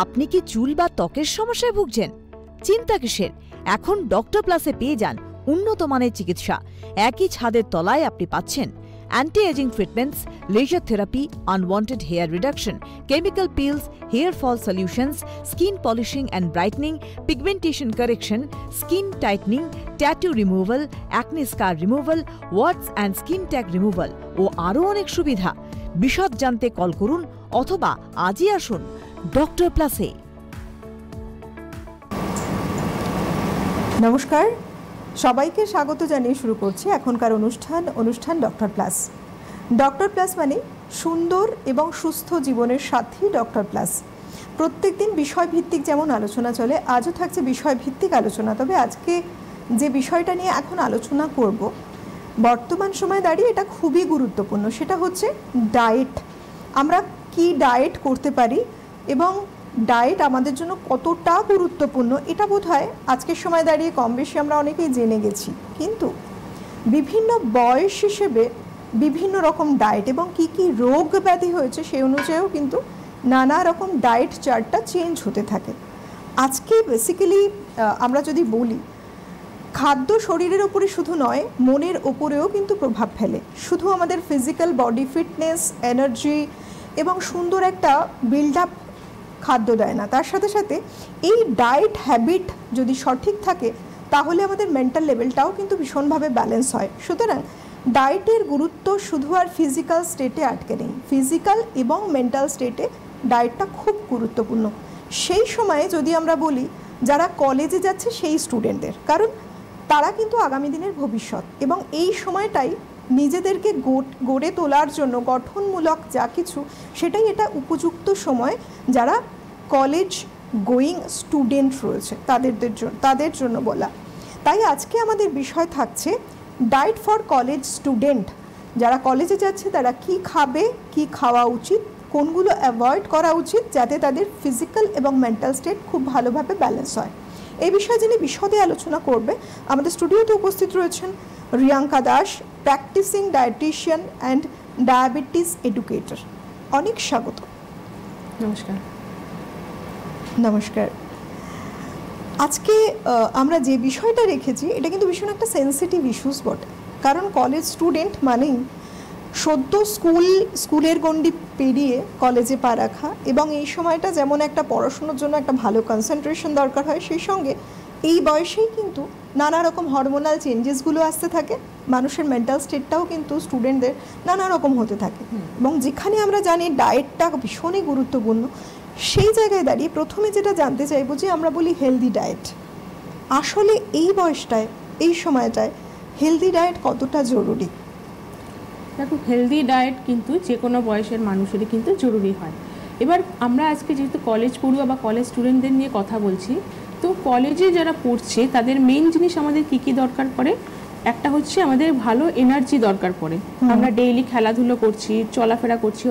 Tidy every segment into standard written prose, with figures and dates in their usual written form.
আপনি কি চুল বা ত্বকের সমস্যায় ভুগছেন? চিন্তা কিসের, এখন ডক্টর প্লাসে পেয়ে যান উন্নত মানের চিকিৎসা। একই ছাদের তলায় আপনি পাচ্ছেন anti aging treatments, laser therapy, unwanted hair reduction, chemical peels, hair fall solutions, skin polishing and brightening, pigmentation correction, skin tightening, tattoo removal, acne scar removal, warts and skin tag removal ও আরও অনেক সুবিধা। বিশদ জানতে call করুন অথবা আজই আসুন ডক্টর প্লাসে। নমস্কার, সবাইকে স্বাগত জানিয়ে শুরু করছি এখনকার অনুষ্ঠান ডক্টর প্লাস। ডক্টর প্লাস মানে সুন্দর এবং সুস্থ জীবনের সাথী ডক্টর প্লাস। প্রত্যেকদিন বিষয়ভিত্তিক যেমন আলোচনা চলে, আজও থাকছে বিষয়ভিত্তিক আলোচনা। তবে আজকে যে বিষয়টা নিয়ে এখন আলোচনা করব, বর্তমান সময়ে দাঁড়িয়ে এটা খুবই গুরুত্বপূর্ণ, সেটা হচ্ছে ডায়েট। আমরা কি ডায়েট করতে পারি এবং ডায়েট আমাদের জন্য কতটা গুরুত্বপূর্ণ এটা বোধহয় আজকের সময় দাঁড়িয়ে কম বেশি আমরা অনেকেই জেনে গেছি। কিন্তু বিভিন্ন বয়স হিসেবে বিভিন্ন রকম ডায়েট এবং কি কি রোগ ব্যাধি হয়েছে সেই অনুযায়ীও কিন্তু নানা রকম ডায়েট চার্টটা চেঞ্জ হতে থাকে। আজকে বেসিক্যালি আমরা যদি বলি, খাদ্য শরীরের ওপরে শুধু নয়, মনের ওপরেও কিন্তু প্রভাব ফেলে। শুধু আমাদের ফিজিক্যাল বডি ফিটনেস, এনার্জি এবং সুন্দর একটা বিল্ড আপ খাদ্য দেয় না, তার সাথে সাথে এই ডায়েট হ্যাবিট যদি সঠিক থাকে তাহলে আমাদের মেন্টাল লেভেলটাও কিন্তু ভীষণভাবে ব্যালেন্স হয়। সুতরাং ডায়েটের গুরুত্ব শুধু আর ফিজিক্যাল স্টেটে আটকে নেই, ফিজিক্যাল এবং মেন্টাল স্টেটে ডায়েটটা খুব গুরুত্বপূর্ণ। সেই সময়ে যদি আমরা বলি যারা কলেজে যাচ্ছে সেই স্টুডেন্টদের, কারণ তারা কিন্তু আগামী দিনের ভবিষ্যৎ এবং এই সময়টাই নিজেদেরকে গড়ে তোলার জন্য গঠনমূলক যা কিছু সেটাই এটা উপযুক্ত সময় যারা কলেজ গোয়িং স্টুডেন্ট রয়েছে তাদের জন্য বলা। তাই আজকে আমাদের বিষয় থাকছে ডায়েট ফর কলেজ স্টুডেন্ট। যারা কলেজে যাচ্ছে তারা কি খাবে, কি খাওয়া উচিত, কোনগুলো অ্যাভয়েড করা উচিত যাতে তাদের ফিজিক্যাল এবং মেন্টাল স্টেট খুব ভালোভাবে ব্যালেন্স হয়। এই বিষয়ে যিনি বিশদে আলোচনা করবে, আমাদের স্টুডিওতে উপস্থিত রয়েছেন Riyanka Das, practising dietitian and diabetes educator. অনেক স্বাগত। নমস্কার। নমস্কার। আজকে আমরা যে বিষয়টা রেখেছি এটা কিন্তু ভীষণ একটা সেন্সিটিভ ইস্যুস বটে, কারণ কলেজ স্টুডেন্ট মানেই সদ্য স্কুলের গণ্ডি পেরিয়ে কলেজে পা রাখা, এবং এই সময়টা যেমন একটা পড়াশোনার জন্য একটা ভালো কনসেন্ট্রেশন দরকার হয়, সেই সঙ্গে এই বয়সেই কিন্তু নানা রকম হরমোনাল চেঞ্জেসগুলো আসতে থাকে। মানুষের মেন্টাল স্টেটটাও কিন্তু স্টুডেন্টদের নানা রকম হতে থাকে, এবং যেখানে আমরা জানি ডায়েটটা ভীষণই গুরুত্বপূর্ণ, সেই জায়গায় দাঁড়িয়ে প্রথমে যেটা জানতে চাইবো যে আমরা বলি হেলদি ডায়েট, আসলে এই বয়সটায় এই সময়টায় হেলদি ডায়েট কতটা জরুরি? দেখো, হেলদি ডায়েট কিন্তু যে কোনো বয়সের মানুষেরই কিন্তু জরুরি হয়। এবার আমরা আজকে যেহেতু কলেজ পড়ুয়া বা কলেজ স্টুডেন্টদের নিয়ে কথা বলছি, তো কলেজে যারা পড়ছে তাদের মেইন জিনিস আমাদের কি কি দরকার পড়ে, একটা হচ্ছে আমাদের ভালো এনার্জি দরকার পড়ে। আমরা ডেইলি খেলাধুলো করছি, চলাফেরা করছি,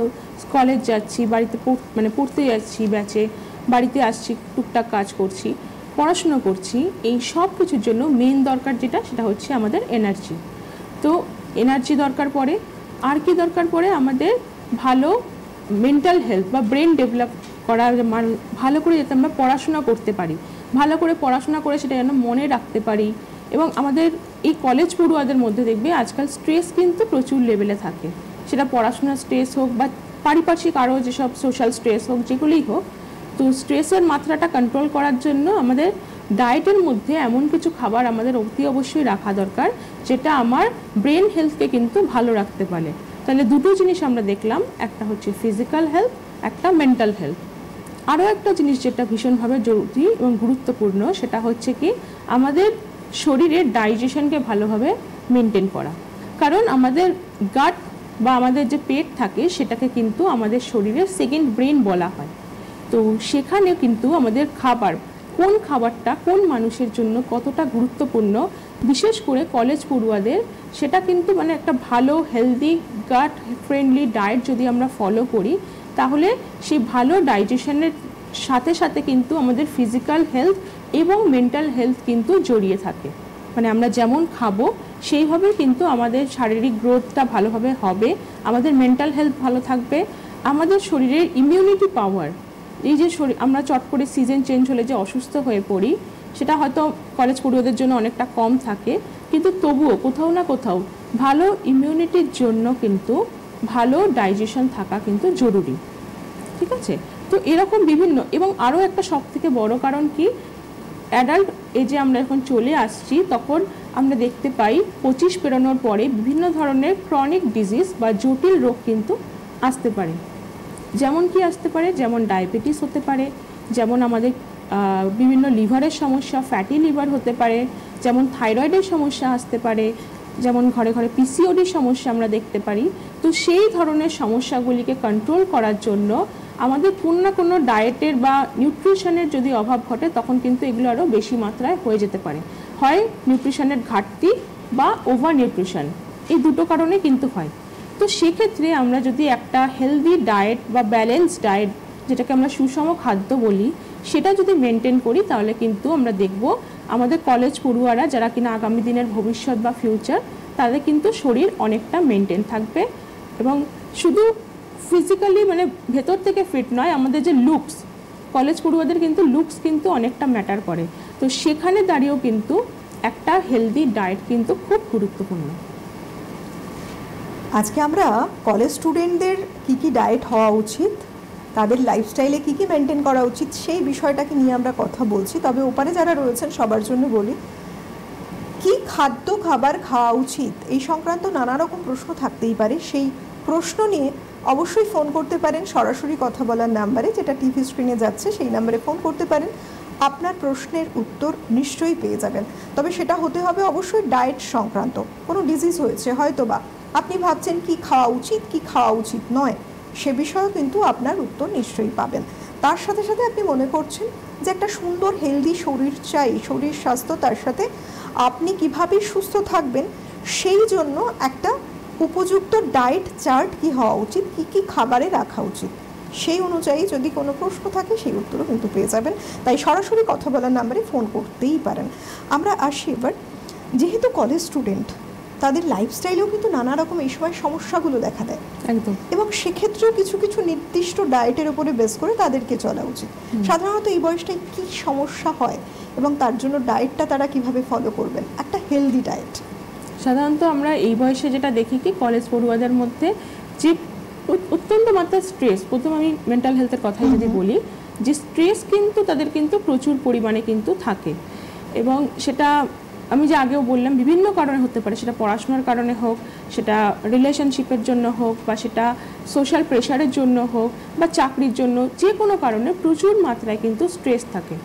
কলেজ যাচ্ছি, বাড়িতে পড়তে যাচ্ছি ব্যাচে, বাড়িতে আসছি, টুকটাক কাজ করছি, পড়াশুনো করছি, এই সব কিছুর জন্য মেইন দরকার যেটা সেটা হচ্ছে আমাদের এনার্জি। তো এনার্জি দরকার পড়ে। আর কি দরকার পড়ে, আমাদের ভালো মেন্টাল হেলথ বা ব্রেন ডেভেলপ করা, ভালো করে যাতে আমরা পড়াশোনা করতে পারি, ভালো করে পড়াশোনা করে সেটা যেন মনে রাখতে পারি। এবং আমাদের এই কলেজ পড়ুয়াদের মধ্যে দেখবে আজকাল স্ট্রেস কিন্তু প্রচুর লেভেলে থাকে, সেটা পড়াশোনার স্ট্রেস হোক বা পারিপার্শ্বিক আরও যেসব সোশ্যাল স্ট্রেস হোক, যেগুলোই হোক। তো স্ট্রেসের মাত্রাটা কন্ট্রোল করার জন্য আমাদের ডায়েটের মধ্যে এমন কিছু খাবার আমাদের অতি অবশ্যই রাখা দরকার যেটা আমার ব্রেন হেলথকে কিন্তু ভালো রাখতে পারে। তাহলে দুটো জিনিস আমরা দেখলাম, একটা হচ্ছে ফিজিক্যাল হেলথ, একটা মেন্টাল হেলথ। আরও একটা জিনিস যেটা ভীষণভাবে জরুরি এবং গুরুত্বপূর্ণ সেটা হচ্ছে কি আমাদের শরীরের ডাইজেশনকে ভালোভাবে মেনটেন করা। কারণ আমাদের গাট বা আমাদের যে পেট থাকে সেটাকে কিন্তু আমাদের শরীরের সেকেন্ড ব্রেন বলা হয়। তো সেখানে কিন্তু আমাদের খাবার, কোন খাবারটা কোন মানুষের জন্য কতটা গুরুত্বপূর্ণ, বিশেষ করে কলেজ পড়ুয়াদের, সেটা কিন্তু একটা ভালো হেলদি গাট ফ্রেন্ডলি ডায়েট যদি আমরা ফলো করি তাহলে সেই ভালো ডাইজেশনের সাথে সাথে কিন্তু আমাদের ফিজিক্যাল হেলথ এবং মেন্টাল হেলথ কিন্তু জড়িয়ে থাকে। আমরা যেমন খাবো সেইভাবে কিন্তু আমাদের শারীরিক গ্রোথটা ভালোভাবে হবে, আমাদের মেন্টাল হেলথ ভালো থাকবে, আমাদের শরীরের ইমিউনিটি পাওয়ার এই যে শরীর আমরা চট করে সিজন চেঞ্জ হলে যে অসুস্থ হয়ে পড়ি, সেটা হয়তো কলেজ পড়ুয়াদের জন্য অনেকটা কম থাকে, কিন্তু তবুও কোথাও না কোথাও ভালো ইমিউনিটির জন্য কিন্তু ভালো ডাইজেশন থাকা কিন্তু জরুরি। ঠিক আছে, তো এরকম বিভিন্ন, এবং আরও একটা সবথেকে বড় কারণ কি, অ্যাডাল্ট এজে আমরা যখন চলে আসছি তখন আমরা দেখতে পাই 25 পেরোনোর পরে বিভিন্ন ধরনের ক্রনিক ডিজিজ বা জটিল রোগ কিন্তু আসতে পারে। যেমন কি আসতে পারে, যেমন ডায়াবেটিস হতে পারে, যেমন আমাদের বিভিন্ন লিভারের সমস্যা, ফ্যাটি লিভার হতে পারে, যেমন থাইরয়েডের সমস্যা আসতে পারে, যেমন ঘরে ঘরে পিসিওডির সমস্যা আমরা দেখতে পারি। তো সেই ধরনের সমস্যাগুলিকে কন্ট্রোল করার জন্য আমাদের কোনো না কোনো ডায়েটের বা নিউট্রিশনের যদি অভাব ঘটে তখন কিন্তু এগুলো আরও বেশি মাত্রায় হয়ে যেতে পারে। হয় নিউট্রিশনের ঘাটতি বা ওভার নিউট্রিশন, এই দুটো কারণে কিন্তু হয়। তো সেক্ষেত্রে আমরা যদি একটা হেলদি ডায়েট বা ব্যালেন্স ডায়েট, যেটাকে আমরা সুষম খাদ্য বলি, সেটা যদি মেনটেন করি তাহলে কিন্তু আমরা দেখব আমাদের কলেজ পড়ুয়ারা যারা কিনা আগামী দিনের ভবিষ্যৎ বা ফিউচার, তাদের কিন্তু শরীর অনেকটা মেনটেন থাকবে। এবং শুধু ফিজিক্যালি মানে ভেতর থেকে ফিট নয়, আমাদের যে লুকস, কলেজ পড়ুয়াদের কিন্তু লুকস কিন্তু অনেকটা ম্যাটার করে। তো সেখানে দাঁড়িয়েও কিন্তু একটা হেলদি ডায়েট কিন্তু খুব গুরুত্বপূর্ণ। আজকে আমরা কলেজ স্টুডেন্টদের কী কী ডায়েট হওয়া উচিত, তাদের লাইফস্টাইলে কী কী মেনটেন করা উচিত, সেই বিষয়টাকে নিয়ে আমরা কথা বলছি। তবে ওপারে যারা রয়েছেন সবার জন্য বলি, কি খাদ্য খাবার খাওয়া উচিত এই সংক্রান্ত নানা রকম প্রশ্ন থাকতেই পারে। সেই প্রশ্ন নিয়ে অবশ্যই ফোন করতে পারেন সরাসরি কথা বলার নাম্বারে, যেটা টিভি স্ক্রিনে যাচ্ছে, সেই নাম্বারে ফোন করতে পারেন। আপনার প্রশ্নের উত্তর নিশ্চয়ই পেয়ে যাবেন। তবে সেটা হতে হবে অবশ্যই ডায়েট সংক্রান্ত। কোনো ডিজিজ হয়েছে হয়তো, বা আপনি ভাবছেন কি খাওয়া উচিত কি খাওয়া উচিত নয়, সে বিষয়েও কিন্তু আপনার উত্তর নিশ্চয়ই পাবেন। তার সাথে সাথে আপনি মনে করছেন যে একটা সুন্দর হেলদি শরীর চাই, শরীর স্বাস্থ্য, তার সাথে আপনি কিভাবে সুস্থ থাকবেন সেই জন্য একটা উপযুক্ত ডায়েট চার্ট কি হওয়া উচিত, কি কি খাবারে রাখা উচিত, সেই অনুযায়ী যদি কোনো প্রশ্ন থাকে সেই উত্তরও কিন্তু পেয়ে যাবেন। তাই সরাসরি কথা বলার নাম্বারে ফোন করতেই পারেন। আমরা আসি এবার, যেহেতু কলেজ স্টুডেন্ট, তাদের লাইফস্টাইলেও কিন্তু নানা রকম এই সময় সমস্যাগুলো দেখা দেয় একদম, এবং সেক্ষেত্রেও কিছু কিছু নির্দিষ্ট ডায়েটের উপরে বেস করে তাদেরকে চলা উচিত। সাধারণত এই বয়সটায় কী সমস্যা হয় এবং তার জন্য ডায়েটটা তারা কিভাবে ফলো করবেন, একটা হেলদি ডায়েট? সাধারণত আমরা এই বয়সে যেটা দেখি কি, কলেজ পড়ুয়াদের মধ্যে যে অত্যন্ত মাত্রার স্ট্রেস, প্রথম আমি মেন্টাল হেলথের কথাই যদি বলি, যে স্ট্রেস কিন্তু তাদের কিন্তু প্রচুর পরিমাণে কিন্তু থাকে। এবং সেটা আমি যে আগেও বললাম বিভিন্ন কারণে হতে পারে, সেটা পড়াশোনার কারণে হোক, সেটা রিলেশনশিপের জন্য হোক, বা সেটা সোশ্যাল প্রেশারের জন্য হোক, বা চাকরির জন্য, যে কোনো কারণে প্রচুর মাত্রায় কিন্তু স্ট্রেস থাকে।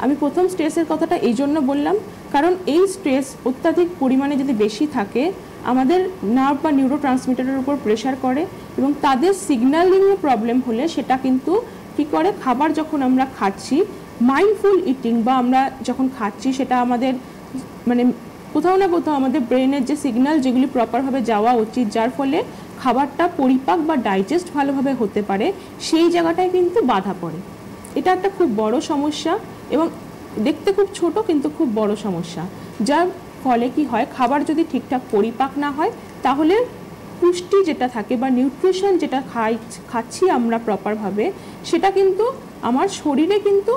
আমি প্রথম স্ট্রেসের কথাটা এই জন্য বললাম, কারণ এই স্ট্রেস অত্যাধিক পরিমাণে যদি বেশি থাকে আমাদের নার্ভ বা নিউরো ট্রান্সমিটারের উপর প্রেশার করে, এবং তাদের সিগন্যালিংয়ে প্রবলেম হলে সেটা কিন্তু কী করে, খাবার যখন আমরা খাচ্ছি, মাইন্ডফুল ইটিং বা আমরা যখন খাচ্ছি সেটা আমাদের মানে কোথাও না কোথাও আমাদের ব্রেনের যে সিগন্যাল যেগুলি প্রপারভাবে যাওয়া উচিত, যার ফলে খাবারটা পরিপাক বা ডাইজেস্ট ভালোভাবে হতে পারে, সেই জায়গাটায় কিন্তু বাধা পড়ে। এটা একটা খুব বড় সমস্যা এবং দেখতে খুব ছোট কিন্তু খুব বড় সমস্যা, যার ফলে কি হয়, খাবার যদি ঠিকঠাক পরিপাক না হয় তাহলে পুষ্টি যেটা থাকে বা নিউট্রিশন যেটা খাচ্ছি আমরা প্রপারভাবে, সেটা কিন্তু আমার শরীরে কিন্তু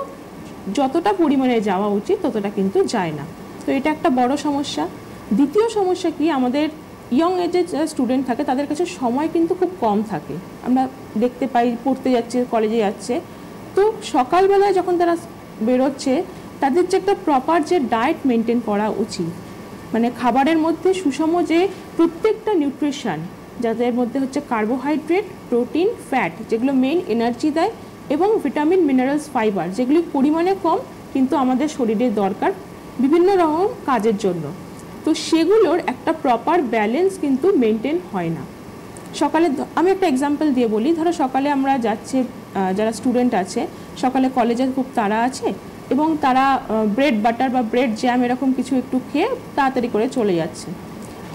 যতটা পরিমাণে যাওয়া উচিত ততটা কিন্তু যায় না। তো এটা একটা বড় সমস্যা। দ্বিতীয় সমস্যা কি, আমাদের ইয়ং এজের যারা স্টুডেন্ট থাকে তাদের কাছে সময় কিন্তু খুব কম থাকে। আমরা দেখতে পাই পড়তে যাচ্ছে, কলেজে যাচ্ছে, তো সকালবেলায় যখন তারা বেরোচ্ছে তাদের যে একটা প্রপার যে ডায়েট মেনটেন করা উচিত, মানে খাবারের মধ্যে সুষম যে প্রত্যেকটা নিউট্রিশন, যাদের মধ্যে হচ্ছে কার্বোহাইড্রেট, প্রোটিন, ফ্যাট, যেগুলো মেইন এনার্জি দেয়, এবং ভিটামিন, মিনারেলস, ফাইবার, যেগুলি পরিমাণে কম কিন্তু আমাদের শরীরে দরকার বিভিন্ন রকম কাজের জন্য, তো সেগুলোর একটা প্রপার ব্যালেন্স কিন্তু মেনটেন হয় না। সকালে আমি একটা এক্সাম্পল দিয়ে বলি, ধরো সকালে আমরা যাচ্ছে, যারা স্টুডেন্ট আছে সকালে কলেজে খুব তাড়া আছে এবং তারা ব্রেড বাটার বা ব্রেড জ্যাম এরকম কিছু একটু খেয়ে তাড়াতাড়ি করে চলে যাচ্ছে।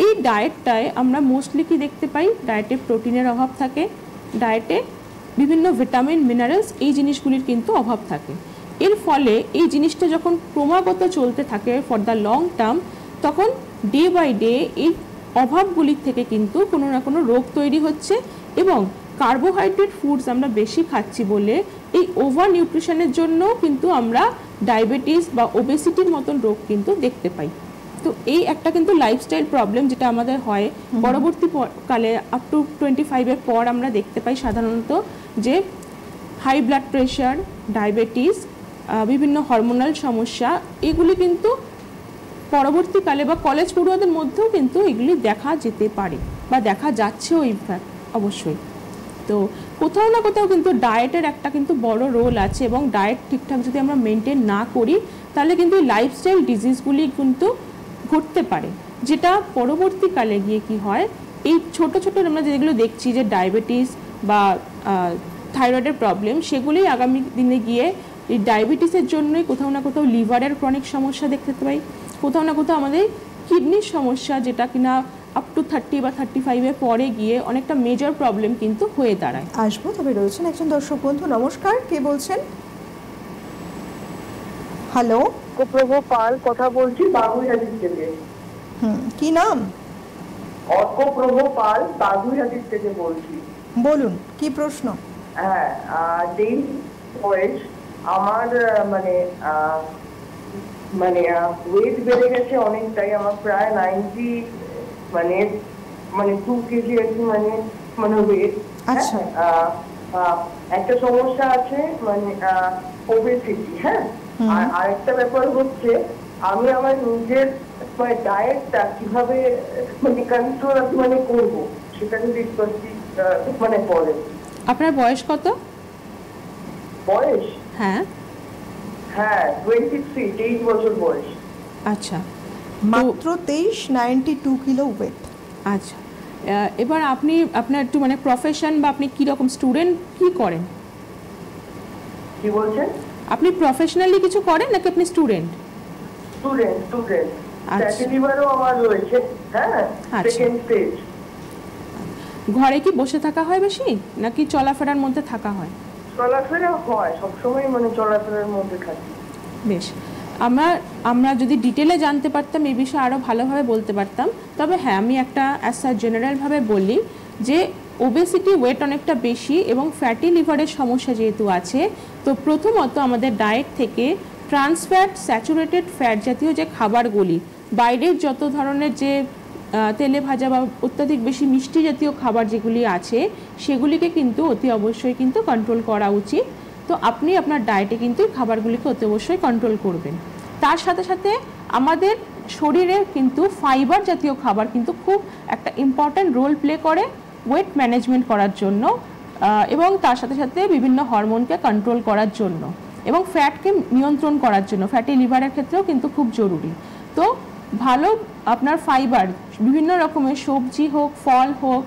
এই ডায়েটটায় আমরা মোস্টলি কি দেখতে পাই, ডায়েটে প্রোটিনের অভাব থাকে, ডায়েটে বিভিন্ন ভিটামিন, মিনারেলস, এই জিনিসগুলির কিন্তু অভাব থাকে। এর ফলে এই জিনিসটা যখন ক্রমাগত চলতে থাকে ফর দ্য লং টার্ম, তখন ডে বাই ডে এই অভাবগুলির থেকে কিন্তু কোনো না কোনো রোগ তৈরি হচ্ছে, এবং কার্বোহাইড্রেট ফুডস আমরা বেশি খাচ্ছি বলে এই ওভার নিউট্রিশনের জন্য কিন্তু আমরা ডায়াবেটিস বা ওবেসিটির মতন রোগ কিন্তু দেখতে পাই। তো এই একটা কিন্তু লাইফস্টাইল প্রবলেম যেটা আমাদের হয় পরবর্তীকালে আপ টু 25-এর পর আমরা দেখতে পাই সাধারণত যে হাই ব্লাড প্রেশার, ডায়াবেটিস, বিভিন্ন হরমোনাল সমস্যা, এগুলি কিন্তু পরবর্তীকালে বা কলেজ পড়ুয়াদের মধ্যেও কিন্তু এগুলি দেখা যেতে পারে বা দেখা যাচ্ছেও ইনফ্যাক্ট অবশ্যই। তো কোথাও না কোথাও কিন্তু ডায়েটের একটা কিন্তু বড় রোল আছে, এবং ডায়েট ঠিকঠাক যদি আমরা মেনটেন না করি তাহলে কিন্তু লাইফস্টাইল ডিজিজগুলি কিন্তু ঘটতে পারে, যেটা পরবর্তীকালে গিয়ে কি হয়, এই ছোট ছোট আমরা যেগুলো দেখছি যে ডায়াবেটিস বা থাইরয়েডের প্রবলেম, সেগুলি আগামী দিনে গিয়ে এই ডায়াবেটিসের জন্যই কোথাও না কোথাও লিভারের ক্রনিক সমস্যা দেখতে পাই, কোথাও না কোথাও আমাদের কিডনির সমস্যা, যেটা কিনা আপ টু 30 বা 35-এর পরে গিয়ে অনেকটা মেজর প্রবলেম কিন্তু হয়ে দাঁড়ায়। আসবো, তবে রয়েছেন একজন দর্শক বন্ধু। নমস্কার, কে বলছেন? হ্যালো, অর্কপ্রভ পাল কথা বলছি বাগুইহাটি থেকে। কি নাম? অর্কপ্রভ পাল বাগুইহাটি থেকে বলছি। বলুন, কি প্রশ্ন? হ্যাঁ, ডেইলি বয়স আমার মানে ওয়েট বেড়ে গেছে অনেকটাই, আমার প্রায় 90 মানে 2 কেজি মানে ওয়েট। আচ্ছা, একটা সমস্যা আছে মানে ওবেসিটি। হ্যাঁ, আর আরেকটা ব্যাপার হচ্ছে আমি আমার নিজের ডায়েটটা কিভাবে কন্ট্রোল করবো সেটা যদি পরে। আপনার বয়স কত? বয়স? হ্যাঁ, 23 বছর বয়স। আচ্ছা, মাত্র 23, 92 কিলো ওয়েট। আচ্ছা, এবার আপনি আপনার একটু প্রফেশন বা আপনি কি রকম স্টুডেন্ট, কি করেন? কি বলছেন? আপনি প্রফেশনালি কিছু করেন নাকি আপনি স্টুডেন্ট? স্টুডেন্ট। আচ্ছা। ফ্যাটি লিভারও আমার রয়েছে। হ্যাঁ, সেকেন্ড স্টেজ। ঘরে কি বসে থাকা হয় বেশি নাকি চলাফেরার মধ্যে থাকা হয়? চলাফেরা হয়, সবসময় চলাফেরার মধ্যে থাকি। বেশ, আমরা যদি ডিটেলে জানতে পারতাম এই বিষয়ে আরও ভালোভাবে বলতে পারতাম। তবে হ্যাঁ, আমি একটা জেনারেলভাবে বলি যে ওবেসিটি, ওয়েট অনেকটা বেশি এবং ফ্যাটি লিভারের সমস্যা যেহেতু আছে, তো প্রথমত আমাদের ডায়েট থেকে ট্রান্স ফ্যাট, স্যাচুরেটেড ফ্যাট জাতীয় যে খাবারগুলি, বাইরের যত ধরনের যে তেলে ভাজা বা অত্যাধিক বেশি মিষ্টি জাতীয় খাবার যেগুলি আছে, সেগুলিকে কিন্তু অতি অবশ্যই কিন্তু কন্ট্রোল করা উচিত। তো আপনি আপনার ডায়েটে কিন্তু খাবারগুলিকে অতি অবশ্যই কন্ট্রোল করবেন। তার সাথে সাথে আমাদের শরীরে কিন্তু ফাইবার জাতীয় খাবার কিন্তু খুব একটা ইম্পর্ট্যান্ট রোল প্লে করে ওয়েট ম্যানেজমেন্ট করার জন্য, এবং তার সাথে সাথে বিভিন্ন হরমোনকে কন্ট্রোল করার জন্য এবং ফ্যাটকে নিয়ন্ত্রণ করার জন্য। ফ্যাটি লিভারের ক্ষেত্রেও কিন্তু খুব জরুরি। তো ভালো আপনার ফাইবার, বিভিন্ন রকমের সবজি হোক, ফল হোক,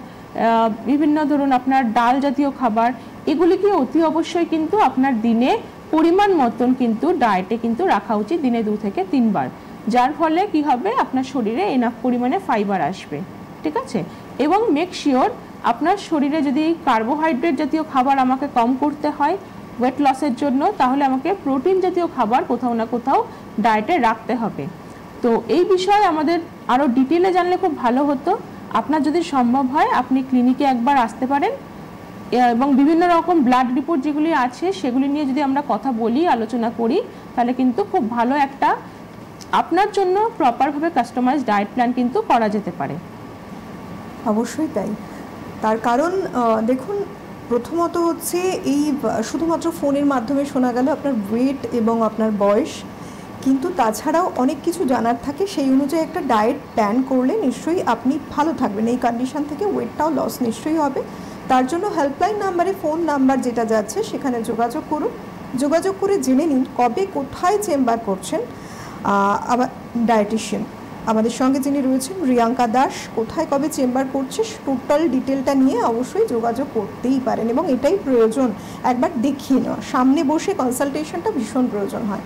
বিভিন্ন ধরুন আপনার ডাল জাতীয় খাবার, এগুলিকে অতি অবশ্যই কিন্তু আপনার দিনে পরিমাণ মতন কিন্তু ডায়েটে কিন্তু রাখা উচিত, দিনে 2 থেকে 3 বার, যার ফলে কি হবে, আপনার শরীরে এনাফ পরিমাণে ফাইবার আসবে। ঠিক আছে? এবং মেক শিওর আপনার শরীরে যদি কার্বোহাইড্রেট জাতীয় খাবার আমাকে কম করতে হয় ওয়েট লসের জন্য, তাহলে আমাকে প্রোটিন জাতীয় খাবার কোথাও না কোথাও ডায়েটে রাখতে হবে। তো এই বিষয়ে আমাদের আরও ডিটেলে জানলে খুব ভালো হতো। আপনার যদি সম্ভব হয় আপনি ক্লিনিকে একবার আসতে পারেন, এবং বিভিন্ন রকম ব্লাড রিপোর্ট যেগুলি আছে সেগুলি নিয়ে যদি আমরা কথা বলি, আলোচনা করি, তাহলে কিন্তু খুব ভালো একটা আপনার জন্য প্রপারভাবে কাস্টমাইজড ডায়েট প্ল্যান কিন্তু করা যেতে পারে। অবশ্যই তাই। তার কারণ দেখুন, প্রথমত হচ্ছে এই শুধুমাত্র ফোনের মাধ্যমে শোনা গেল আপনার ওয়েট এবং আপনার বয়স, কিন্তু তাছাড়াও অনেক কিছু জানার থাকে। সেই অনুযায়ী একটা ডায়েট প্ল্যান করলে নিশ্চয়ই আপনি ভালো থাকবেন, এই কন্ডিশন থেকে ওয়েটটাও লস নিশ্চয়ই হবে। তার জন্য হেল্পলাইন নাম্বারে, ফোন নাম্বার যেটা যাচ্ছে সেখানে যোগাযোগ করুন। যোগাযোগ করে জেনে নিন কবে কোথায় চেম্বার করছেন আবার ডায়েটিশিয়ান। আমাদের সঙ্গে যিনি রয়েছেন রিয়াঙ্কা দাস, কোথায় কবে চেম্বার করছে টোটাল ডিটেলটা নিয়ে অবশ্যই যোগাযোগ করতেই পারেন, এবং এটাই প্রয়োজন একবার দেখিয়ে নেওয়া। সামনে বসে কনসালটেশনটা ভীষণ প্রয়োজন হয়।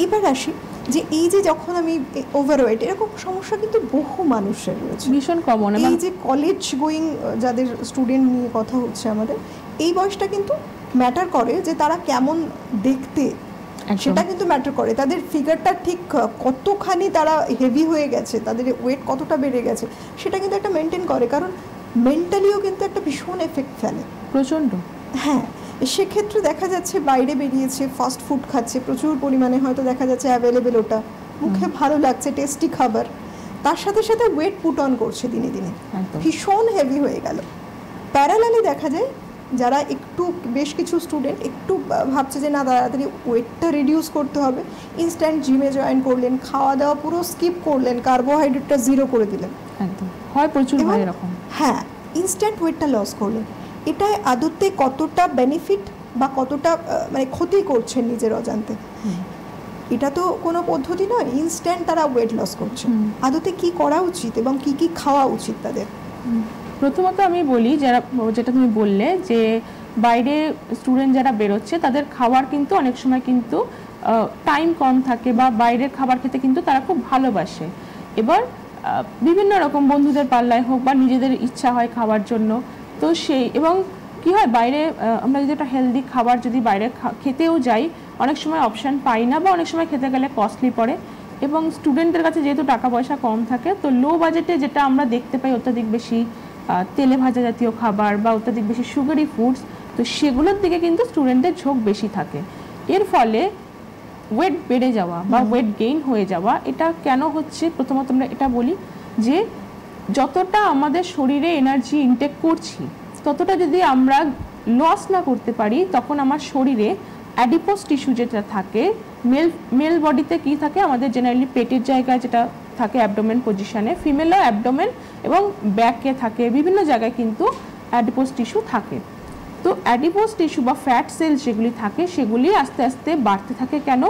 এবার আসি যে এই যে যখন আমি ওভারওয়েট, এরকম সমস্যা কিন্তু বহু মানুষের রয়েছে, ভীষণ কমন। এই যে কলেজ গোয়িং যাদের স্টুডেন্ট নিয়ে কথা হচ্ছে আমাদের, এই বয়সটা কিন্তু ম্যাটার করে যে তারা কেমন দেখতে, সেটা কিন্তু ম্যাটার করে। তাদের ফিগারটা ঠিক কতখানি তারা হেভি হয়ে গেছে, তাদের ওয়েট কতটা বেড়ে গেছে, সেটা কিন্তু একটা মেনটেন করে। কারণ মেন্টালিও কিন্তু একটা ভীষণ এফেক্ট ফেলে, প্রচণ্ড। হ্যাঁ। সেক্ষেত্রে দেখা যাচ্ছে বাইরে বেরিয়েছে, ফাস্ট ফুড খাচ্ছে প্রচুর পরিমাণে, হয়তো দেখা যাচ্ছে অ্যাভেলেবেল, ওটা মুখে ভালো লাগছে, টেস্টি খাবার, তার সাথে সাথে ওয়েট পুট অন করছে দিনে দিনে, ভীষণ হেভি হয়ে গেল। প্যারালালি দেখা যায় যারা একটু বেশ কিছু স্টুডেন্ট একটু ভাবছে যে না তাড়াতাড়ি ওয়েটটা রিডিউস করতে হবে, ইনস্ট্যান্ট জিমে জয়েন করলেন, খাওয়া দাওয়া পুরো স্কিপ করলেন, কার্বোহাইড্রেটটা জিরো করে দিলেন, একদম হয় প্রচুর হয় এরকম, হ্যাঁ ইনস্ট্যান্ট ওয়েটটা লস করলেন। এটা আদতে কতটা বেনিফিট বা কতটা মানে ক্ষতি করছেন নিজের অজান্তে, এটা তো কোনো পদ্ধতি নয়। ইনস্ট্যান্ট তারা ওয়েট লস করছে, আদতে কি করা উচিত এবং কি কি খাওয়া উচিত তাদের? প্রথমত আমি বলি, যেটা তুমি বললে যে বাইরে স্টুডেন্ট যারা বেরোচ্ছে তাদের খাবার কিন্তু অনেক সময় কিন্তু টাইম কম থাকে বা বাইরের খাবার খেতে কিন্তু তারা খুব ভালোবাসে। এবার বিভিন্ন রকম বন্ধুদের পাল্লায় হোক বা নিজেদের ইচ্ছা হয় খাওয়ার জন্য, তো সেই এবং কি হয় বাইরে আমরা যদি একটা হেলদি খাবার যদি বাইরে খেতেও যাই অনেক সময় অপশান পাই না বা অনেক সময় খেতে গেলে কস্টলি পড়ে, এবং স্টুডেন্টদের কাছে যেহেতু টাকা পয়সা কম থাকে তো লো বাজেটে যেটা আমরা দেখতে পাই অত্যাধিক বেশি তেলে ভাজা জাতীয় খাবার বা অত্যাধিক বেশি সুগারি ফুডস, তো সেগুলোর দিকে কিন্তু স্টুডেন্টদের ঝোঁক বেশি থাকে। এর ফলে ওয়েট বেড়ে যাওয়া বা ওয়েট গেইন হয়ে যাওয়া এটা কেন হচ্ছে? প্রথমত আমরা এটা বলি যে যতটা আমাদের শরীরে এনার্জি ইনটেক করছি ততটা যদি আমরা লস না করতে পারি তখন আমার শরীরে অ্যাডিপোস টিস্যু যেটা থাকে, মেল বডিতে কি থাকে আমাদের জেনারেলি পেটের জায়গায় যেটা থাকে অ্যাবডোমেন পজিশনে, ফিমেলও অ্যাবডোমেন এবং ব্যাকে থাকে, বিভিন্ন জায়গায় কিন্তু অ্যাডিপোস টিস্যু থাকে। তো অ্যাডিপোস টিস্যু বা ফ্যাট সেল যেগুলি থাকে সেগুলি আস্তে আস্তে বাড়তে থাকে। কেন?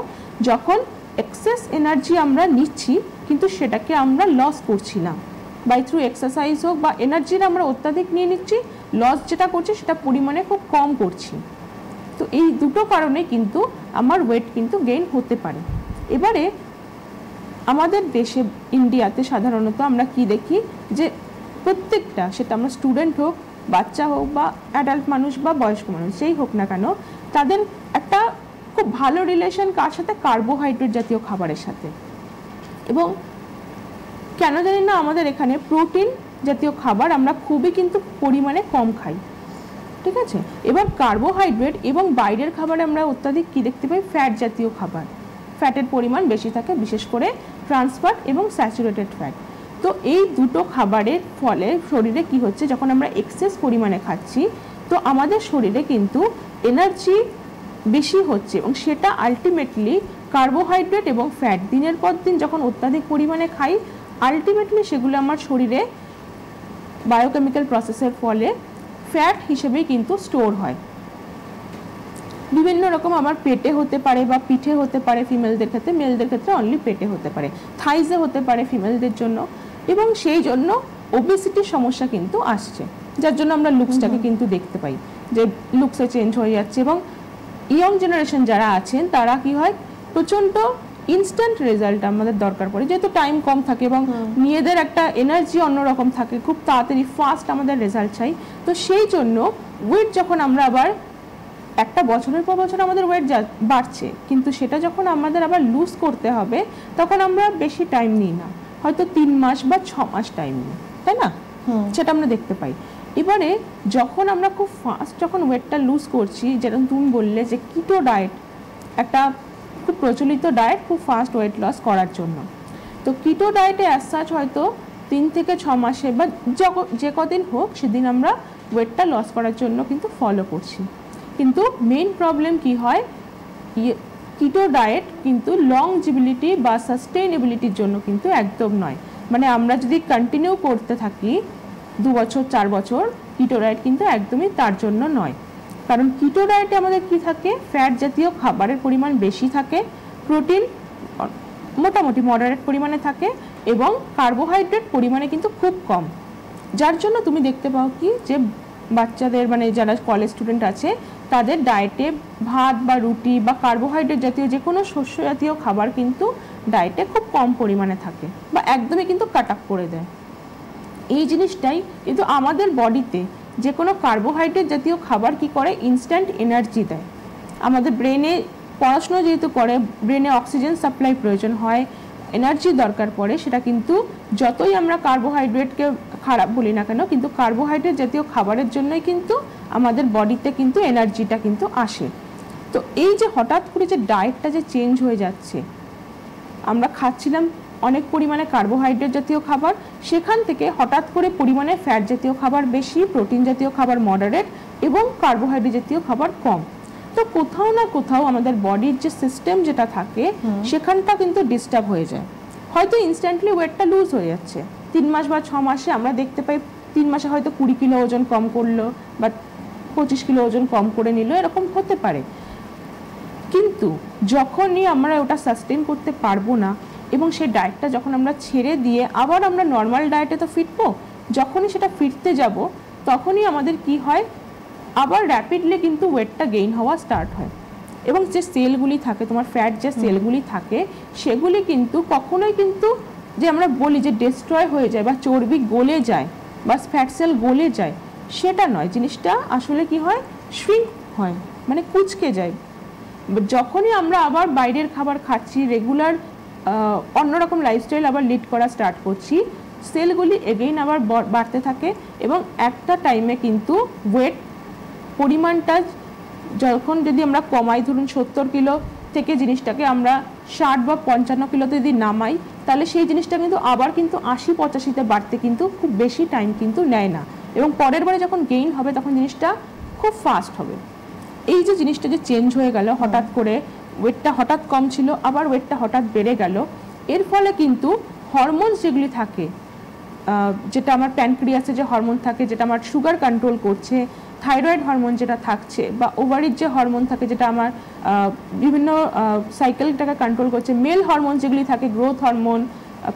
যখন এক্সেস এনার্জি আমরা নিচ্ছি কিন্তু সেটাকে আমরা লস করছি না, বাই থ্রু এক্সারসাইজ হোক বা এনার্জির আমরা অত্যাধিক নিয়ে নিচ্ছি, লস যেটা করছি সেটা পরিমাণে খুব কম করছি। তো এই দুটো কারণে কিন্তু আমার ওয়েট কিন্তু গেইন হতে পারে। এবারে আমাদের দেশে ইন্ডিয়াতে সাধারণত আমরা কি দেখি যে প্রত্যেকটা, সেটা আমরা স্টুডেন্ট হোক, বাচ্চা হোক বা অ্যাডাল্ট মানুষ বা বয়স্ক মানুষ যেই হোক না কেন, তাদের একটা খুব ভালো রিলেশন কার সাথে? কার্বোহাইড্রেট জাতীয় খাবারের সাথে। এবং কেন জানি না আমাদের এখানে প্রোটিন জাতীয় খাবার আমরা খুবই কিন্তু পরিমাণে কম খাই, ঠিক আছে? এবার কার্বোহাইড্রেট এবং বাইরের খাবারে আমরা অত্যাধিক কি দেখতে পাই? ফ্যাট জাতীয় খাবার, ফ্যাটের পরিমাণ বেশি থাকে, বিশেষ করে ট্রান্স ফ্যাট এবং স্যাচুরেটেড ফ্যাট। তো এই দুটো খাবারের ফলে শরীরে কি হচ্ছে, যখন আমরা এক্সেস পরিমাণে খাচ্ছি তো আমাদের শরীরে কিন্তু এনার্জি বেশি হচ্ছে এবং সেটা আলটিমেটলি কার্বোহাইড্রেট এবং ফ্যাট দিনের পর দিন যখন অত্যাধিক পরিমাণে খাই আলটিমেটলি সেগুলো আমার শরীরে বায়োকেমিক্যাল প্রসেসের ফলে ফ্যাট হিসেবেই কিন্তু স্টোর হয়। বিভিন্ন রকম আমার পেটে হতে পারে বা পিঠে হতে পারে ফিমেলদের ক্ষেত্রে, মেলদের ক্ষেত্রে অনলি পেটে হতে পারে, থাইজে হতে পারে ফিমেলদের জন্য, এবং সেই জন্য ওবেসিটির সমস্যা কিন্তু আসছে, যার জন্য আমরা লুকসটাকে কিন্তু দেখতে পাই যে লুকসে চেঞ্জ হয়ে যাচ্ছে। এবং ইয়ং জেনারেশন যারা আছেন তারা কি হয়, প্রচণ্ড ইনস্ট্যান্ট রেজাল্ট আমাদের দরকার পড়ে, যেহেতু টাইম কম থাকে এবং মেয়েদের একটা এনার্জি অন্যরকম থাকে, খুব তাড়াতাড়ি ফাস্ট আমাদের রেজাল্ট চাই। তো সেই জন্য ওয়েট যখন আমরা আবার একটা বছরের পর বছর আমাদের ওয়েট বাড়ছে, কিন্তু সেটা যখন আমাদের আবার লুজ করতে হবে তখন আমরা বেশি টাইম নিই না, হয়তো 3 মাস বা 6 মাস টাইম নিই, তাই না? সেটা আমরা দেখতে পাই। এবারে যখন আমরা খুব ফাস্ট যখন ওয়েটটা লুজ করছি, যেরকম তুমি বললে যে কিটো ডায়েট একটা খুব প্রচলিত ডায়েট খুব ফাস্ট ওয়েট লস করার জন্য, তো কিটো ডায়েটে অ্যাজ সাচ হয়তো 3 থেকে 6 মাসে বা যে কদিন হোক সেদিন আমরা ওয়েটটা লস করার জন্য কিন্তু ফলো করছি। কিন্তু মেইন প্রবলেম কি হয়, কিটো ডায়েট কিন্তু লংজিবিলিটি বা সাস্টেইনেবিলিটির জন্য কিন্তু একদম নয়। মানে আমরা যদি কন্টিনিউ করতে থাকি 2 বছর 4 বছর, কিটো ডায়েট কিন্তু একদমই তার জন্য নয়। কারণ কিটো ডায়েটে আমাদের কি থাকে, ফ্যাট জাতীয় খাবারের পরিমাণ বেশি থাকে, প্রোটিন মোটামুটি মডারেট পরিমাণে থাকে এবং কার্বোহাইড্রেট পরিমাণে কিন্তু খুব কম, যার জন্য তুমি দেখতে পাও কি যে বাচ্চাদের মানে যারা কলেজ স্টুডেন্ট আছে তাদের ডায়েটে ভাত বা রুটি বা কার্বোহাইড্রেট জাতীয় যে কোনো শস্য জাতীয় খাবার কিন্তু ডায়েটে খুব কম পরিমাণে থাকে বা একদমই কিন্তু কাট আপ করে দেয়। এই জিনিসটাই কিন্তু আমাদের বডিতে যে কোনো কার্বোহাইড্রেট জাতীয় খাবার কি করে, ইনস্ট্যান্ট এনার্জি দেয়। আমাদের ব্রেনে পড়াশোনা যেহেতু করে, ব্রেনে অক্সিজেন সাপ্লাই প্রয়োজন হয়, এনার্জি দরকার পড়ে, সেটা কিন্তু যতই আমরা কার্বোহাইড্রেটকে খারাপ বলি না কেন, কিন্তু কার্বোহাইড্রেট জাতীয় খাবারের জন্যই কিন্তু আমাদের বডিতে কিন্তু এনার্জিটা কিন্তু আসে। তো এই যে হঠাৎ করে যে ডায়েটটা যে চেঞ্জ হয়ে যাচ্ছে, আমরা খাচ্ছিলাম অনেক পরিমাণে কার্বোহাইড্রেট জাতীয় খাবার, সেখান থেকে হঠাৎ করে পরিমাণে ফ্যাট জাতীয় খাবার বেশি, প্রোটিন জাতীয় খাবার মডারেট এবং কার্বোহাইড্রেট জাতীয় খাবার কম। তো কোথাও না কোথাও আমাদের বডির যে সিস্টেম যেটা থাকে সেখানটা কিন্তু ডিস্টার্ব হয়ে যায়। হয়তো ইনস্ট্যান্টলি ওয়েটটা লুজ হয়ে যাচ্ছে, 3 মাস বা 6 মাসে আমরা দেখতে পাই 3 মাসে হয়তো 20 কিলো ওজন কম করলো বা 25 কিলো ওজন কম করে নিল, এরকম হতে পারে। কিন্তু যখনই আমরা ওটা সাস্টেন করতে পারবো না এবং সেই ডায়েটটা যখন আমরা ছেড়ে দিয়ে আবার আমরা নর্মাল ডায়েটে তো ফিরবো, যখনই সেটা ফিরতে যাব তখনই আমাদের কি হয়, আবার র্যাপিডলি কিন্তু ওয়েটটা গেইন হওয়া স্টার্ট হয়। এবং যে সেলগুলি থাকে, তোমার ফ্যাট যে সেলগুলি থাকে, সেগুলি কিন্তু কখনোই কিন্তু যে আমরা বলি যে ডিস্ট্রয় হয়ে যায় বা চর্বি গলে যায় বা ফ্যাট সেল গলে যায়, সেটা নয়। জিনিসটা আসলে কি হয়, শ্রিঙ্ক হয়, মানে কুঁচকে যায়। যখনই আমরা আবার বাইরের খাবার খাচ্ছি, রেগুলার অন্যরকম লাইফস্টাইল আবার লিড করা স্টার্ট করছি, সেলগুলি এগেইন আবার বাড়তে থাকে এবং একটা টাইমে কিন্তু ওয়েট পরিমাণটা যখন যদি আমরা কমাই, ধরুন 70 কিলো থেকে জিনিসটাকে আমরা 60 বা 55 কিলোতে যদি নামাই, তাহলে সেই জিনিসটা কিন্তু আবার কিন্তু 80-85-তে বাড়তে কিন্তু খুব বেশি টাইম কিন্তু নেয় না, এবং পরের বারে যখন গেইন হবে তখন জিনিসটা খুব ফাস্ট হবে। এই যে জিনিসটা যে চেঞ্জ হয়ে গেল, হঠাৎ করে ওয়েটটা হঠাৎ কম ছিল, আবার ওয়েটটা হঠাৎ বেড়ে গেল, এর ফলে কিন্তু হরমোনস যেগুলি থাকে, যেটা আমার প্যানক্রিয়াসে যে হরমোন থাকে যেটা আমার সুগার কন্ট্রোল করছে, থাইরয়েড হরমোন যেটা থাকছে, বা ওভারির যে হরমোন থাকে যেটা আমার বিভিন্ন সাইকেলটাকে কন্ট্রোল করছে, মেল হরমোন যেগুলি থাকে, গ্রোথ হরমোন,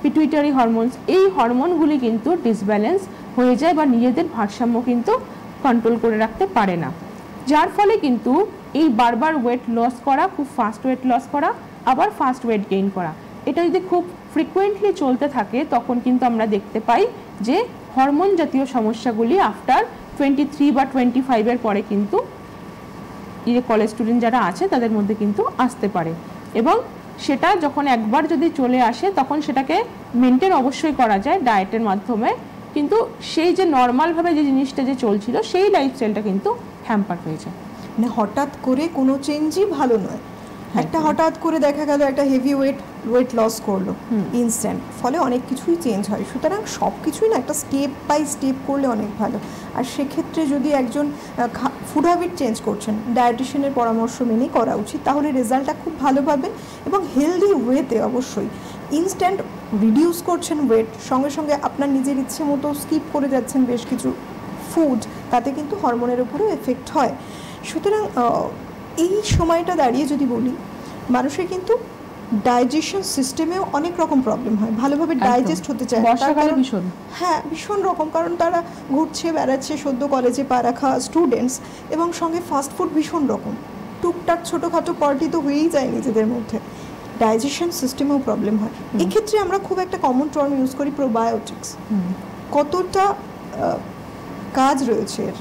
পিটুইটারি হরমোনস, এই হরমোনগুলি কিন্তু ডিসব্যালেন্স হয়ে যায় বা নিজেদের ভারসাম্য কিন্তু কন্ট্রোল করে রাখতে পারে না, যার ফলে কিন্তু এই বারবার ওয়েট লস করা, খুব ফাস্ট ওয়েট লস করা, আবার ফাস্ট ওয়েট গেইন করা, এটা যদি খুব ফ্রিকুয়েন্টলি চলতে থাকে তখন কিন্তু আমরা দেখতে পাই যে হরমোন জাতীয় সমস্যাগুলি আফটার 23 বা 25 এর পরে কিন্তু কলেজ স্টুডেন্ট যারা আছে তাদের মধ্যে কিন্তু আসতে পারে। এবং সেটা যখন একবার যদি চলে আসে তখন সেটাকে মেনটেন অবশ্যই করা যায় ডায়েটের মাধ্যমে, কিন্তু সেই যে নর্মালভাবে যে জিনিসটা যে চলছিল সেই লাইফস্টাইলটা কিন্তু হ্যাম্পার হয়ে যায়। মানে হঠাৎ করে কোনো চেঞ্জই ভালো নয়। একটা হঠাৎ করে দেখা গেল একটা হেভি ওয়েট লস করলো ইনস্ট্যান্ট, ফলে অনেক কিছুই চেঞ্জ হয়। সুতরাং সব কিছুই না একটা স্টেপ বাই স্টেপ করলে অনেক ভালো। আর সেক্ষেত্রে যদি একজন ফুড হ্যাবিট চেঞ্জ করছেন, ডায়েটিশিয়ানের পরামর্শ মেনেই করা উচিত, তাহলে রেজাল্টটা খুব ভালো পাবেন এবং হেলদি ওয়েতে। অবশ্যই ইনস্ট্যান্ট রিডিউস করছেন ওয়েট, সঙ্গে সঙ্গে আপনার নিজের ইচ্ছে মতো স্কিপ করে যাচ্ছেন বেশ কিছু ফুড, তাতে কিন্তু হরমোনের উপরেও এফেক্ট হয়। সুতরাং এই সময়টা দাঁড়িয়ে যদি বলি, মানুষের কিন্তু ডাইজেশন সিস্টেমেও অনেক রকম প্রবলেম হয়, ভালোভাবে ডাইজেস্ট হতে চায়, হ্যাঁ ভীষণ রকম, কারণ তারা ঘুরছে বেড়াচ্ছে, সদ্য কলেজে পা রাখা স্টুডেন্টস, এবং সঙ্গে ফাস্টফুড ভীষণ রকম, টুকটাক ছোটোখাটো পার্টি তো হয়েই যায় নিজেদের মধ্যে, ডাইজেশন সিস্টেমেও প্রবলেম হয়। এক্ষেত্রে আমরা খুব একটা কমন টার্ম ইউজ করি প্রোবায়োটিক্স, কতটা কাজ রয়েছে এর?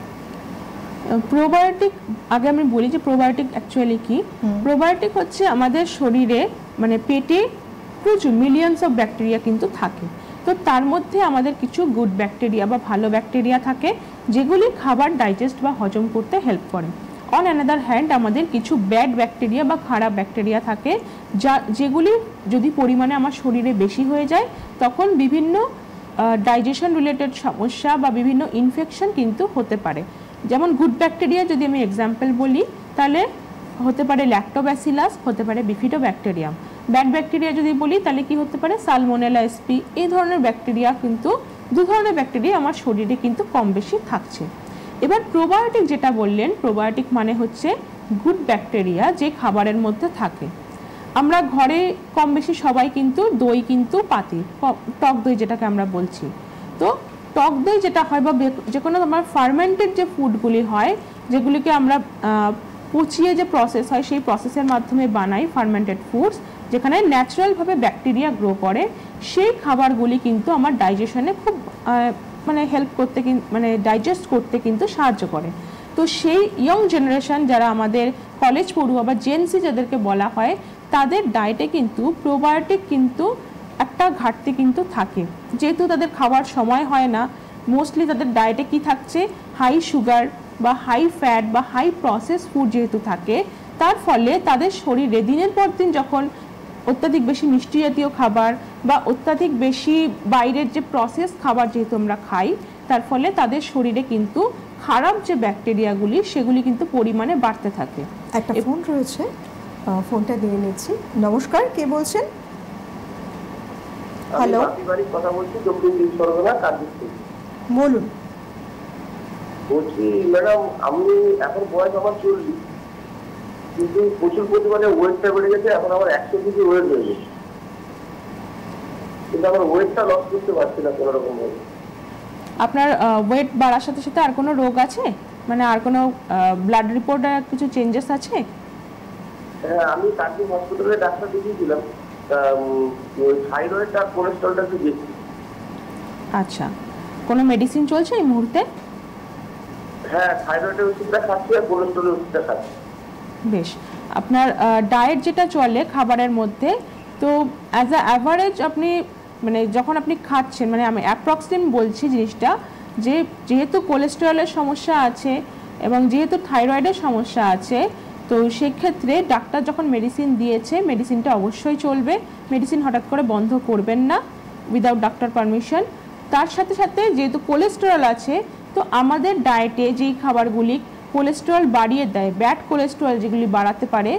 প্রোবায়োটিক, আগে আমি বলি যে প্রোবায়োটিক অ্যাকচুয়ালি কি। প্রোবায়োটিক হচ্ছে আমাদের শরীরে, মানে পেটে প্রচুর মিলিয়নস অফ ব্যাকটেরিয়া কিন্তু থাকে, তো তার মধ্যে আমাদের কিছু গুড ব্যাকটেরিয়া বা ভালো ব্যাকটেরিয়া থাকে যেগুলি খাবার ডাইজেস্ট বা হজম করতে হেল্প করে। অন অ্যানাদার হ্যান্ড আমাদের কিছু ব্যাড ব্যাকটেরিয়া বা খারাপ ব্যাকটেরিয়া থাকে যেগুলি যদি পরিমাণে আমার শরীরে বেশি হয়ে যায় তখন বিভিন্ন ডাইজেশন রিলেটেড সমস্যা বা বিভিন্ন ইনফেকশন কিন্তু হতে পারে। যেমন গুড ব্যাকটেরিয়া যদি আমি এক্সাম্পল বলি তাহলে হতে পারে ল্যাক্টোব্যাসিলাস, হতে পারে বিফিডোব্যাকটেরিয়াম। ব্যাড ব্যাকটেরিয়া যদি বলি তাহলে কি হতে পারে সালমোনেলা এসপি। এই ধরনের ব্যাকটেরিয়া কিন্তু, দু ধরনের ব্যাকটেরিয়া আমার শরীরে কিন্তু কম বেশি থাকছে। এবার প্রোবায়োটিক যেটা বললেন, প্রোবায়োটিক মানে হচ্ছে গুড ব্যাকটেরিয়া যে খাবারের মধ্যে থাকে। আমরা ঘরে কম বেশি সবাই কিন্তু দই কিন্তু পাতি, টক দই যেটাকে আমরা বলছি। তো টক দই যেটা হয় বা যে কোনো আমার ফার্মেন্টেড যে ফুডগুলি হয়, যেগুলিকে আমরা পচিয়ে যে প্রসেস হয় সেই প্রসেসের মাধ্যমে বানাই ফার্মেন্টেড ফুডস, যেখানে ন্যাচারালভাবে ব্যাকটেরিয়া গ্রো করে, সেই খাবারগুলি কিন্তু আমার ডাইজেশনে খুব মানে হেল্প করতে, মানে ডাইজেস্ট করতে কিন্তু সাহায্য করে। তো সেই ইয়ং জেনারেশন যারা আমাদের কলেজ পড়ুয়া বা জেনসি যাদেরকে বলা হয়, তাদের ডায়েটে কিন্তু প্রোবায়োটিক কিন্তু একটা ঘাটতি কিন্তু থাকে, যেহেতু তাদের খাওয়ার সময় হয় না। মোস্টলি তাদের ডায়েটে কি থাকছে, হাই সুগার, বা হাই ফ্যাট বা হাই প্রসেস ফুড যেহেতু থাকে, তার ফলে তাদের শরীরে দিনের পর দিন যখন অত্যাধিক বেশি মিষ্টি জাতীয় খাবার বা অত্যাধিক বেশি বাইরের যে প্রসেস খাবার যেহেতু আমরা খাই, তার ফলে তাদের শরীরে কিন্তু খারাপ যে ব্যাকটেরিয়াগুলি সেগুলি কিন্তু পরিমাণে বাড়তে থাকে। একটা ফোন রয়েছে, ফোনটা দিয়ে নিচ্ছি। নমস্কার, কে বলছেন? হ্যালো, কথা বলছি, দক্ষিণ চব্বিশ পরগনা কার্যত বলুন। বলছি ম্যাডাম, আমি এখন বয়স আমার 40, কিন্তু প্রচুর পরিমাণে ওয়েটটা বেড়ে গেছে। এখন আমার 100 কেজি ওয়েট হয়ে গেছে, কিন্তু আমার ওয়েটটা লস করতে পারছি না কোনো রকম ভাবে। আপনার ওয়েট বাড়ার সাথে সাথে আর কোনো রোগ আছে, মানে আর কোনো ব্লাড রিপোর্টে কিছু চেঞ্জেস আছে? হ্যাঁ, আমি কার্ডিও হসপিটালে ডাক্তার দেখিয়েছিলাম, থাইরয়েড আর কোলেস্ট্রলটা একটু বেশি। আচ্ছা, কোনো মেডিসিন চলছে এই মুহূর্তে? হ্যাঁ, থাইরয়েডের ওষুধটা খাচ্ছি আর কোলেস্ট্রলের ওষুধটা খাচ্ছি। বেশ, আপনার ডায়েট যেটা চলে খাবারের মধ্যে, তো অ্যাজ আ অ্যাভারেজ আপনি মানে যখন আপনি খাচ্ছেন, মানে আমি অ্যাপ্রক্সিমেট বলছি জিনিসটা, যে যেহেতু কোলেস্টেরলের সমস্যা আছে এবং যেহেতু থাইরয়েডের সমস্যা আছে, তো সেক্ষেত্রে ডাক্তার যখন মেডিসিন দিয়েছে মেডিসিনটা অবশ্যই চলবে। মেডিসিন হঠাৎ করে বন্ধ করবেন না উইদাউট ডাক্তার পারমিশন। তার সাথে সাথে যেহেতু কোলেস্টেরল আছে, তো আমাদের ডায়েটে যেই খাবারগুলি কোলেস্টেরল বাড়িয়ে দেয়, ব্যাড কোলেস্টেরল যেগুলি বাড়াতে পারে,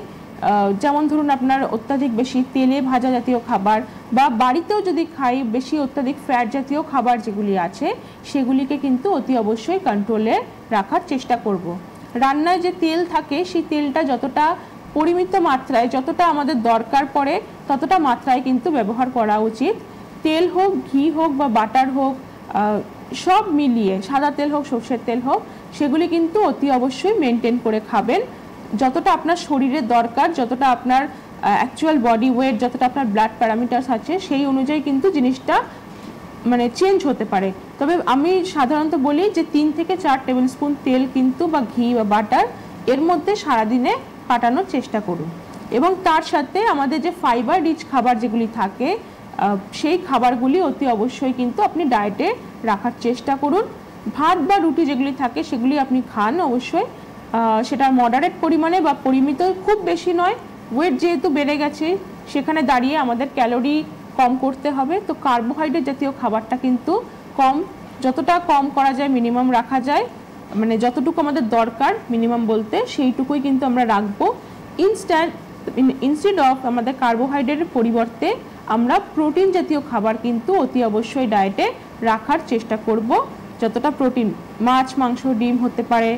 যেমন ধরুন আপনার অত্যাধিক বেশি তেলে ভাজা জাতীয় খাবার, বা বাড়িতেও যদি খাই বেশি অত্যাধিক ফ্যাট জাতীয় খাবার যেগুলি আছে, সেগুলিকে কিন্তু অতি অবশ্যই কন্ট্রোলে রাখার চেষ্টা করব। রান্নায় যে তেল থাকে সেই তেলটা যতটা পরিমিত মাত্রায়, যতটা আমাদের দরকার পড়ে ততটা মাত্রায় কিন্তু ব্যবহার করা উচিত। তেল হোক, ঘি হোক বা বাটার হোক, সব মিলিয়ে, সাদা তেল হোক, সর্ষের তেল হোক, সেগুলি কিন্তু অতি অবশ্যই মেনটেন করে খাবেন। যতটা আপনার শরীরের দরকার, যতটা আপনার অ্যাকচুয়াল বডি ওয়েট, যতটা আপনার ব্লাড প্যারামিটার্স আছে, সেই অনুযায়ী কিন্তু জিনিসটা মানে চেঞ্জ হতে পারে। তবে আমি সাধারণত বলি যে 3 থেকে 4 টেবিল স্পুন তেল কিন্তু বা ঘি বা বাটার এর মধ্যে সারাদিনে কাটানোর চেষ্টা করুন। এবং তার সাথে আমাদের যে ফাইবার রিচ খাবার যেগুলি থাকে, সেই খাবারগুলি অতি অবশ্যই কিন্তু আপনি ডায়েটে রাখার চেষ্টা করুন। ভাত বা রুটি যেগুলি থাকে সেগুলি আপনি খান অবশ্যই, সেটা মডারেট পরিমাণে বা পরিমিত, খুব বেশি নয়। ওয়েট যেহেতু বেড়ে গেছে, সেখানে দাঁড়িয়ে আমাদের ক্যালোরি কম করতে হবে, তো কার্বোহাইড্রেট জাতীয় খাবারটা কিন্তু যতটা কম করা যায় মিনিমাম রাখা যায়, মানে যতটুকু আমাদের দরকার মিনিমাম বলতে সেইটুকুই কিন্তু আমরা রাখবো। ইনস্টেড অফ আমাদের কার্বোহাইড্রেটের পরিবর্তে আমরা প্রোটিন জাতীয় খাবার কিন্তু অতি অবশ্যই ডায়েটে রাখার চেষ্টা করব। যতটা প্রোটিন, মাছ, মাংস, ডিম হতে পারে,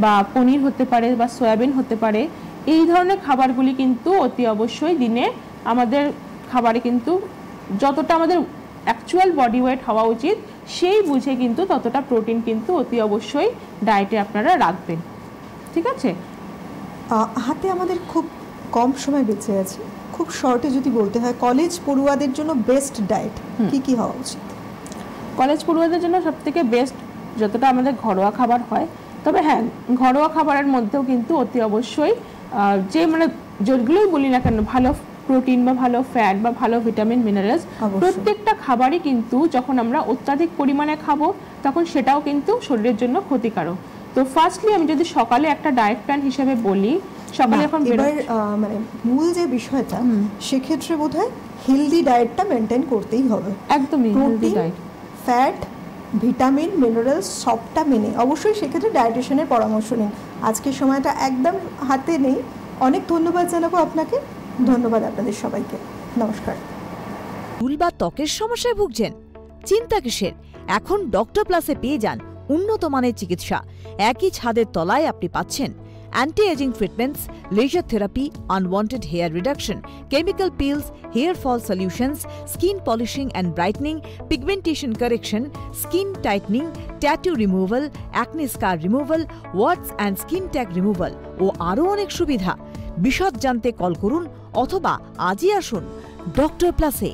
বা পনির হতে পারে, বা সয়াবিন হতে পারে, এই ধরনের খাবারগুলি কিন্তু অতি অবশ্যই দিনে আমাদের খাবারে কিন্তু যতটা আমাদের অ্যাকচুয়াল বডি ওয়েট হওয়া উচিত সেই বুঝে কিন্তু ততটা প্রোটিন কিন্তু অতি অবশ্যই ডায়েটে আপনারা রাখবেন। ঠিক আছে? হাতে আমাদের খুব কম সময় বেঁচে আছে, খুব শর্টে যদি বলতে হয়, কলেজ পড়ুয়াদের জন্য বেস্ট ডায়েট কি হওয়া উচিত? কলেজ পড়ুয়াদের জন্য সবথেকে বেস্ট যতটা আমাদের ঘরোয়া খাবার হয়, তবে হ্যাঁ, ঘরোয়া খাবারের মধ্যেও কিন্তু অতি অবশ্যই যে মানে যেগুলোই বলি না কেন, ভালো প্রোটিন বা ভালো ফ্যাট বা ভালো ভিটামিন, মিনারেলস, প্রত্যেকটা খাবারই কিন্তু যখন আমরা অত্যাধিক পরিমাণে খাবো তখন সেটাও কিন্তু শরীরের জন্য ক্ষতিকারক। তো ফার্স্টলি আমি যদি সকালে একটা ডায়েট প্ল্যান হিসেবে বলি, সকালে এখন মানে মূল যে বিষয়টা, সেক্ষেত্রে বোধহয় হেলদি ডায়েটটা মেনটেন করতেই হবে। একদমই healthy diet, fat, vitamin, minerals সবটা মেনে অবশ্যই সেক্ষেত্রে ডায়েটিশিয়ানের পরামর্শ নিন। আজকের সময়টা একদম হাতে নেই। অনেক ধন্যবাদ জানাবো আপনাকে। ধন্যবাদ আপনাদের সবাইকে। নমস্কার। চুল বা ত্বকের সমস্যায় ভুগছেন? চিন্তা কিসের? এখন ডক্টর প্লাসে পেয়ে যান উন্নত মানের চিকিৎসা। একই ছাদের তলায় আপনি পাচ্ছেন anti aging treatments, laser therapy, unwanted hair reduction, chemical peels, hair fall solutions, skin polishing and brightening, pigmentation correction, skin tightening, tattoo removal, acne scar removal, warts and skin tag removal ও আরও অনেক সুবিধা। বিশদ জানতে call করুন অথবা আজই আসুন ডক্টর প্লাসে।